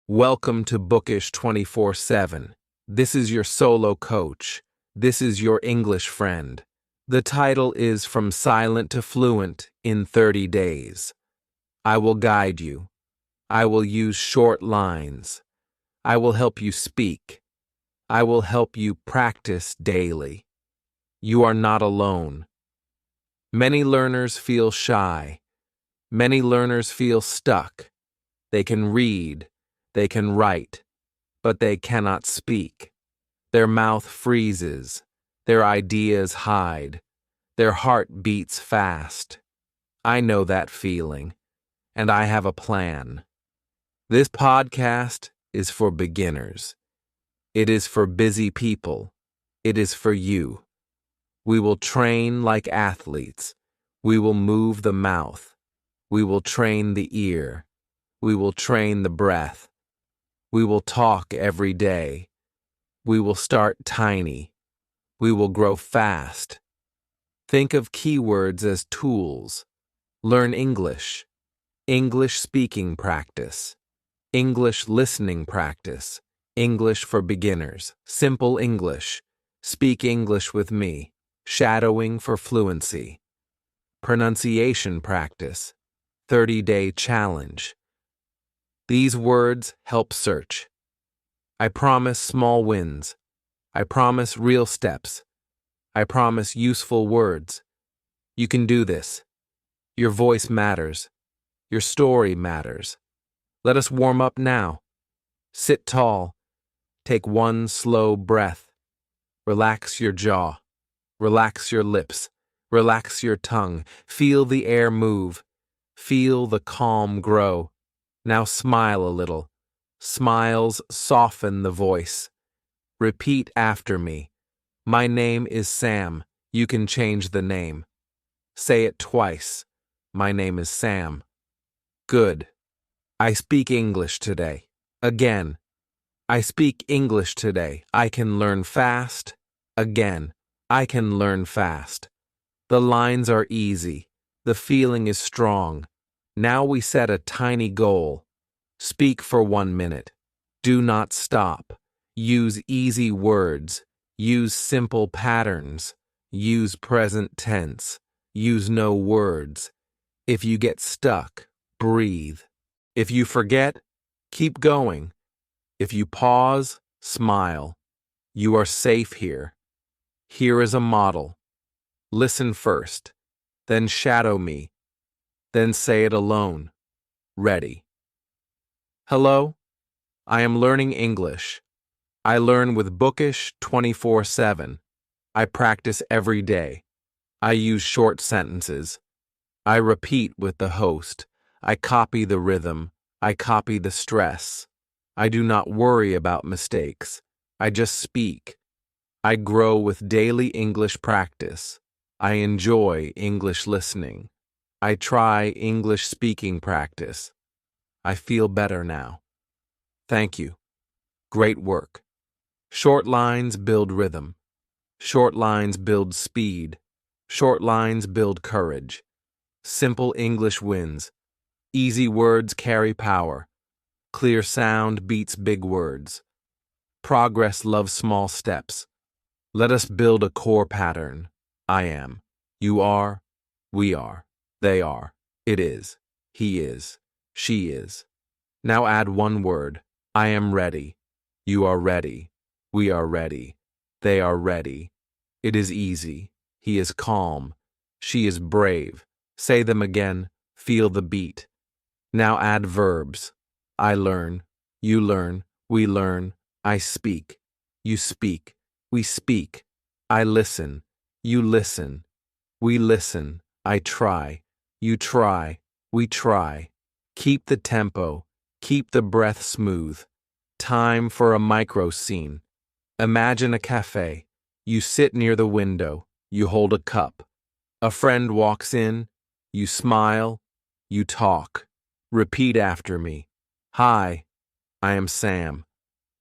Welcome to Bookish 24/7. This is your solo coach. This is your English friend. The title is From Silent to Fluent in 30 Days. I will guide you. I will use short lines. I will help you speak. I will help you practice daily. You are not alone. Many learners feel shy. Many learners feel stuck. They can read. They can write, but they cannot speak. Their mouth freezes. Their ideas hide. Their heart beats fast. I know that feeling, and I have a plan. This podcast is for beginners. It is for busy people. It is for you. We will train like athletes. We will move the mouth. We will train the ear. We will train the breath. We will talk every day. We will start tiny. We will grow fast. Think of keywords as tools. Learn English. English speaking practice. English listening practice. English for beginners. Simple English. Speak English with me. Shadowing for fluency. Pronunciation practice. 30-day challenge. These words help search. I promise small wins. I promise real steps. I promise useful words. You can do this. Your voice matters. Your story matters. Let us warm up now. Sit tall. Take one slow breath. Relax your jaw. Relax your lips. Relax your tongue. Feel the air move. Feel the calm grow. Now smile a little. Smiles soften the voice. Repeat after me. My name is Sam. You can change the name. Say it twice. My name is Sam. Good. I speak English today. Again. I speak English today. I can learn fast. Again. I can learn fast. The lines are easy. The feeling is strong. Now we set a tiny goal. Speak for 1 minute. Do not stop. Use easy words. Use simple patterns. Use present tense. Use no words. If you get stuck, breathe. If you forget, keep going. If you pause, smile. You are safe here. Here is a model. Listen first. Then shadow me. Then say it alone. Ready. Hello, I am learning English. I learn with Bookish 24/7. I practice every day. I use short sentences. I repeat with the host. I copy the rhythm. I copy the stress. I do not worry about mistakes. I just speak. I grow with daily English practice. I enjoy English listening. I try English speaking practice. I feel better now. Thank you. Great work. Short lines build rhythm. Short lines build speed. Short lines build courage. Simple English wins. Easy words carry power. Clear sound beats big words. Progress loves small steps. Let us build a core pattern. I am. You are. We are. They are. It is. He is. She is. Now add one word. I am ready. You are ready. We are ready. They are ready. It is easy. He is calm. She is brave. Say them again. Feel the beat. Now add verbs. I learn. You learn. We learn. I speak. You speak. We speak. I listen. You listen. We listen. I try. You try. We try. Keep the tempo. Keep the breath smooth. Time for a micro scene. Imagine a cafe. You sit near the window. You hold a cup. A friend walks in. You smile. You talk. Repeat after me. Hi, I am Sam.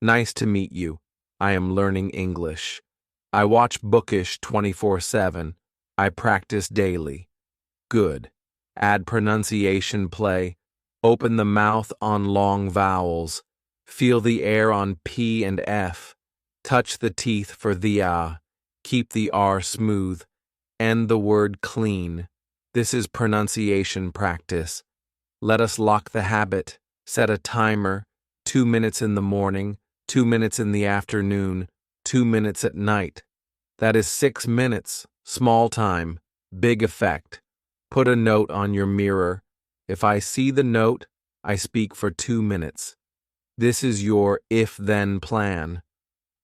Nice to meet you. I am learning English. I watch Bookish 24/7. I practice daily. Good. Add pronunciation play. Open the mouth on long vowels. Feel the air on P and F. Touch the teeth for the A. Keep the R smooth. End the word clean. This is pronunciation practice. Let us lock the habit. Set a timer. 2 minutes in the morning, 2 minutes in the afternoon, 2 minutes at night. That is 6 minutes. Small time, big effect. Put a note on your mirror. If I see the note, I speak for 2 minutes. This is your if-then plan.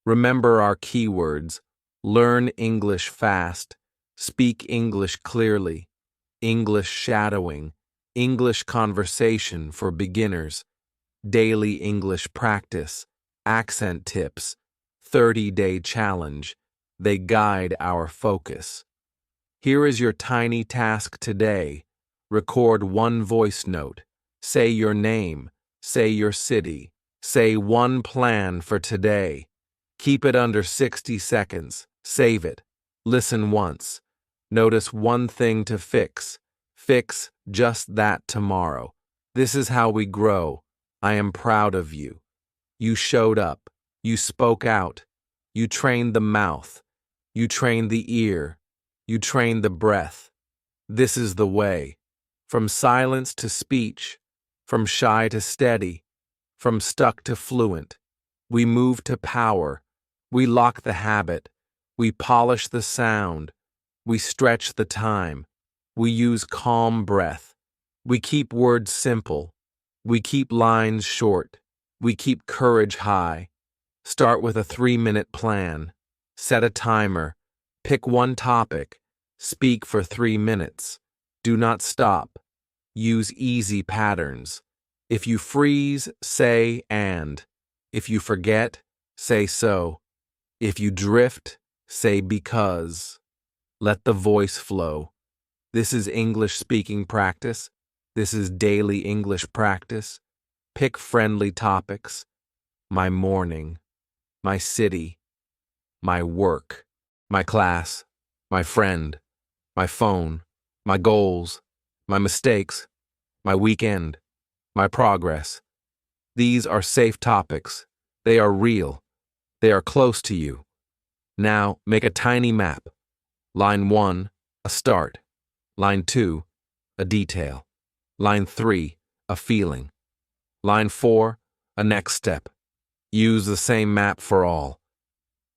Remember our keywords. Learn English fast. Speak English clearly. English shadowing. English conversation for beginners. Daily English practice. Accent tips. 30-day challenge. They guide our focus. Here is your tiny task today. Record one voice note. Say your name. Say your city. Say one plan for today. Keep it under 60 seconds. Save it. Listen once. Notice one thing to fix. Fix just that tomorrow. This is how we grow. I am proud of you. You showed up. You spoke out. You trained the mouth. You trained the ear. You trained the breath. This is the way. From silence to speech. From shy to steady. From stuck to fluent. We move to power. We lock the habit. We polish the sound. We stretch the time. We use calm breath. We keep words simple. We keep lines short. We keep courage high. Start with a 3-minute plan. Set a timer. Pick one topic. Speak for 3 minutes. Do not stop. Use easy patterns. If you freeze, say and. If you forget, say so. If you drift, say because. Let the voice flow. This is English speaking practice. This is daily English practice. Pick friendly topics. My morning. My city. My work. My class. My friend. My phone. My goals. My mistakes. My weekend. My progress. These are safe topics. They are real. They are close to you. Now make a tiny map. Line 1, a start. Line 2, a detail. Line 3, a feeling. Line 4, a next step. Use the same map for all.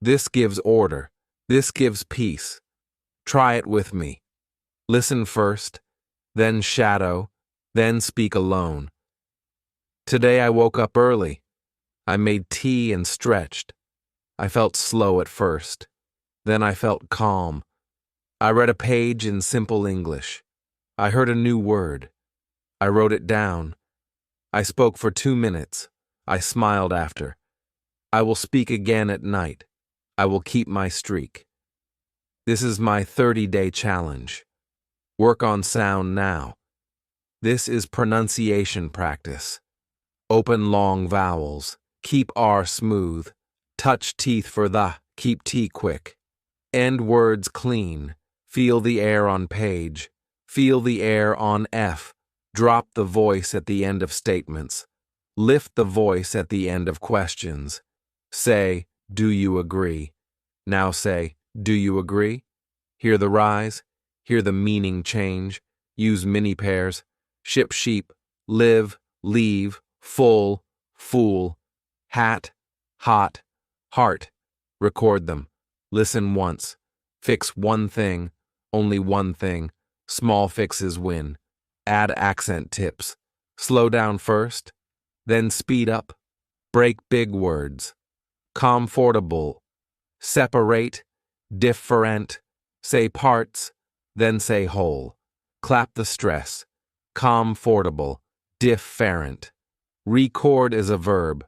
This gives order. This gives peace. Try it with me. Listen first, then shadow, then speak alone. Today I woke up early. I made tea and stretched. I felt slow at first. Then I felt calm. I read a page in simple English. I heard a new word. I wrote it down. I spoke for 2 minutes. I smiled after. I will speak again at night. I will keep my streak. This is my 30-day challenge. Work on sound now. This is pronunciation practice. Open long vowels. Keep R smooth. Touch teeth for the. Keep T quick. End words clean. Feel the air on page. Feel the air on F. Drop the voice at the end of statements. Lift the voice at the end of questions. Say, do you agree? Now say, do you agree? Hear the rise. Hear the meaning change. Use mini pairs. Ship sheep. Live. Leave. Full. Fool. Hat. Hot. Heart. Record them. Listen once. Fix one thing. Only one thing. Small fixes win. Add accent tips. Slow down first. Then speed up. Break big words. Comfortable. Separate. Different. Say parts. Then say whole. Clap the stress. Comfortable. Different. Record is a verb.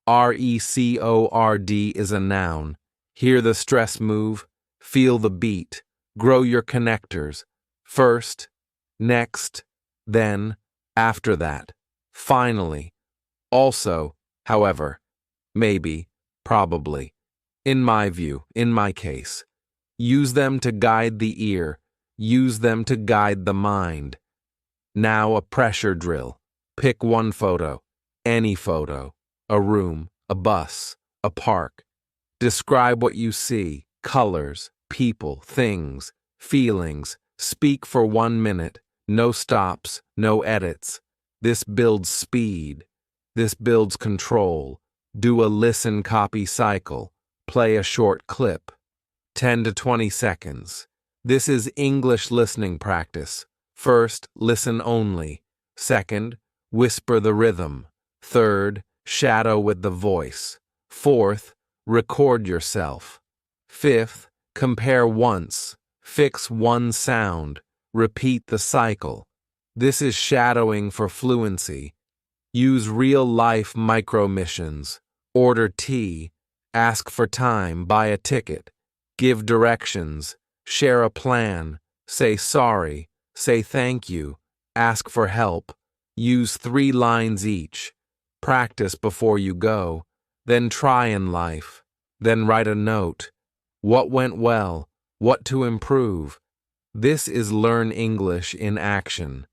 Record is a noun. Hear the stress move. Feel the beat. Grow your connectors. First, next, then, after that, finally, also, however, maybe, probably. In my view, in my case. Use them to guide the ear. Use them to guide the mind. Now a pressure drill. Pick one photo. Any photo. a room, a bus, a park. Describe what you see, colors, people, things, feelings. Speak for 1 minute, no stops, no edits. This builds speed. This builds control. Do a listen copy cycle. Play a short clip. 10 to 20 seconds. This is English listening practice. First, listen only. Second, whisper the rhythm. Third, shadow with the voice. Fourth, record yourself. Fifth, compare once. Fix one sound. Repeat the cycle. This is shadowing for fluency. Use real-life micro-missions. Order tea. Ask for time. Buy a ticket. Give directions. Share a plan. Say sorry. Say thank you. Ask for help. Use 3 lines each. Practice before you go. Then try in life. Then write a note. What went well? What to improve? This is Learn English in action.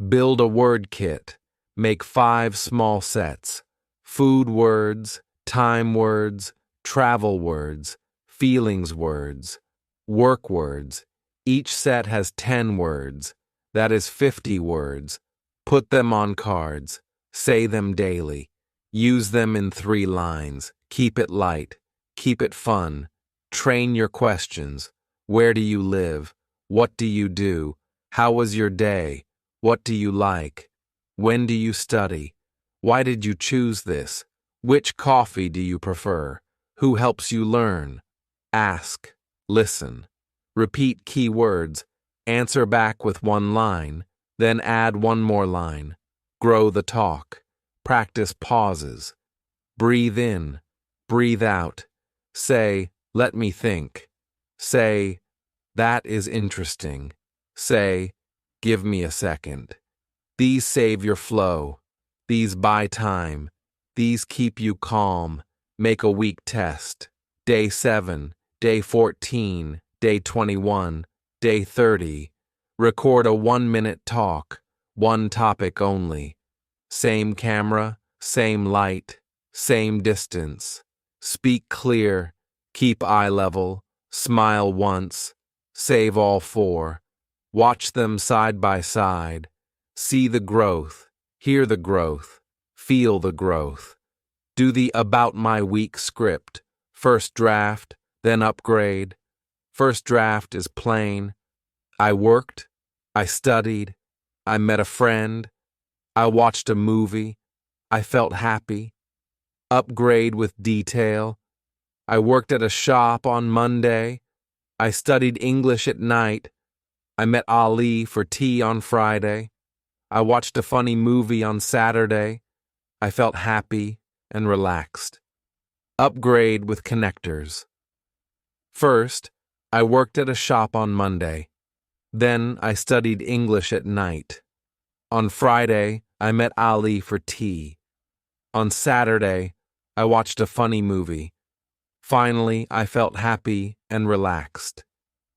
Build a word kit. Make 5 small sets. Food words, time words, travel words, feelings words, work words. Each set has 10 words. That is 50 words. Put them on cards. Say them daily. Use them in 3 lines. Keep it light. Keep it fun. Train your questions. Where do you live? What do you do? How was your day? What do you like? When do you study? Why did you choose this? Which coffee do you prefer? Who helps you learn? Ask. Listen. Repeat key words. Answer back with 1 line. Then add 1 more line. Grow the talk. Practice pauses. Breathe in. Breathe out. Say, let me think. Say, that is interesting. Say, give me a second. These save your flow. These buy time. These keep you calm. Make a week test. Day 7, day 14, day 21, day 30. Record a 1-minute talk, 1 topic only. Same camera, same light, same distance. Speak clear, keep eye level, smile once, save all 4. Watch them side by side. See the growth, hear the growth, feel the growth. Do the About My Week script. First draft, then upgrade. First draft is plain. I worked, I studied, I met a friend, I watched a movie, I felt happy. Upgrade with detail. I worked at a shop on Monday. I studied English at night. I met Ali for tea on Friday. I watched a funny movie on Saturday. I felt happy and relaxed. Upgrade with connectors. First, I worked at a shop on Monday. Then I studied English at night. On Friday, I met Ali for tea. On Saturday, I watched a funny movie. Finally, I felt happy and relaxed.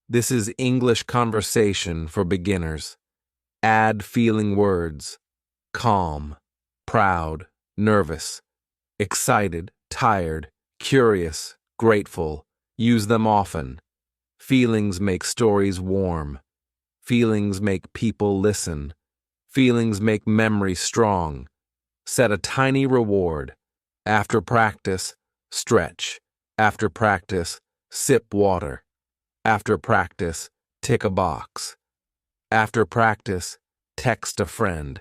This is English conversation for beginners. Add feeling words. Calm, proud, nervous, excited, tired, curious, grateful. Use them often. Feelings make stories warm. Feelings make people listen. Feelings make memory strong. Set a tiny reward. After practice, stretch. After practice, sip water. After practice, tick a box. After practice, text a friend.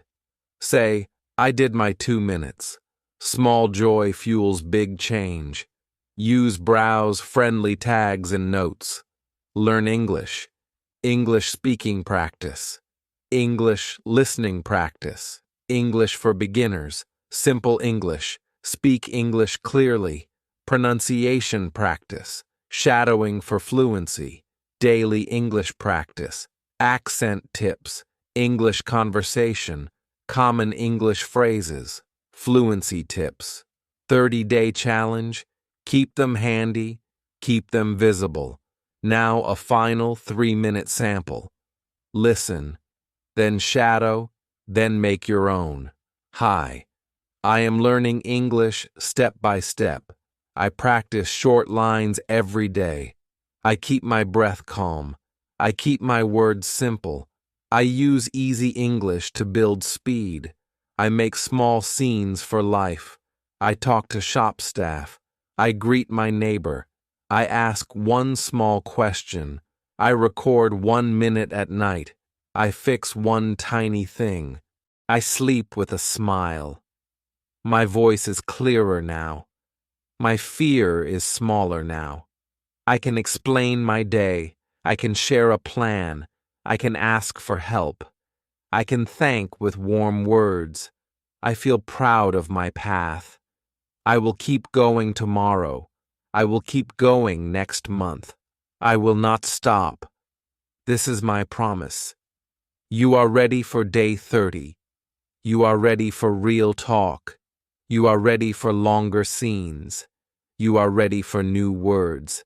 Say, I did my 2 minutes. Small joy fuels big change. Use browse friendly tags and notes. Learn English. English speaking practice. English listening practice. English for beginners. Simple English. Speak English clearly. Pronunciation practice. Shadowing for fluency. Daily English practice. Accent tips. English conversation. Common English phrases. Fluency tips. 30-day challenge. Keep them handy. Keep them visible. Now a final 3-minute sample. Listen. Then shadow. Then make your own. Hi. I am learning English step by step. I practice short lines every day. I keep my breath calm. I keep my words simple. I use easy English to build speed. I make small scenes for life. I talk to shop staff. I greet my neighbor. I ask one small question. I record 1 minute at night. I fix one tiny thing. I sleep with a smile. My voice is clearer now. My fear is smaller now. I can explain my day. I can share a plan. I can ask for help. I can thank with warm words. I feel proud of my path. I will keep going tomorrow. I will keep going next month. I will not stop. This is my promise. You are ready for day 30. You are ready for real talk. You are ready for longer scenes. You are ready for new words.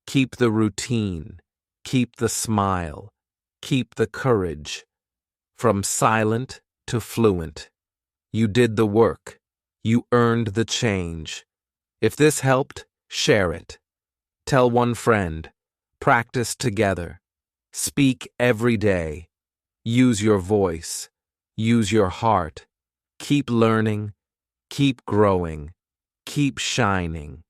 Keep the routine. Keep the smile. Keep the courage. From silent to fluent. You did the work. You earned the change. If this helped, share it. Tell one friend. Practice together. Speak every day. Use your voice. Use your heart. Keep learning. Keep growing. Keep shining.